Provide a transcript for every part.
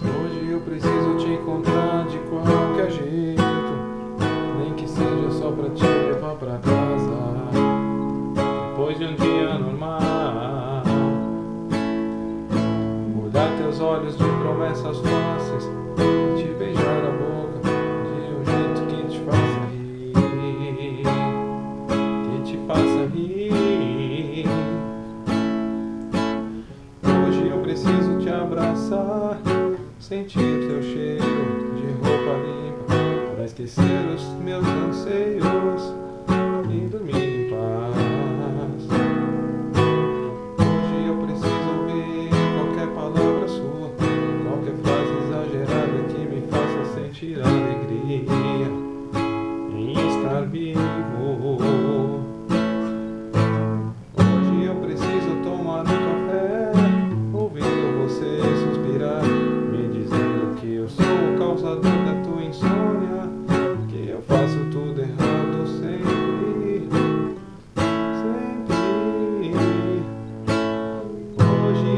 Hoje eu preciso te encontrar de qualquer jeito, nem que seja só pra te levar pra casa. Depois de um dia normal, olhar teus olhos de promessas fáceis e te beijar a boca de um jeito que te faça rir, que te faça rir. Hoje eu preciso te abraçar, sentir teu cheiro de roupa limpa, pra esquecer os meus anseios e dormir em paz. Hoje eu preciso ouvir qualquer palavra sua, qualquer frase exagerada que me faça sentir alegria em estar vivo. Hoje eu preciso tomar um café, ouvindo você suspirar, me dizendo que eu sou o causador da tua insônia, que eu faço tudo errado sempre, sempre. Hoje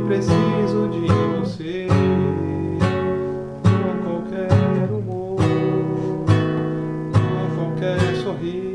preciso de você, com qualquer humor, com qualquer sorriso.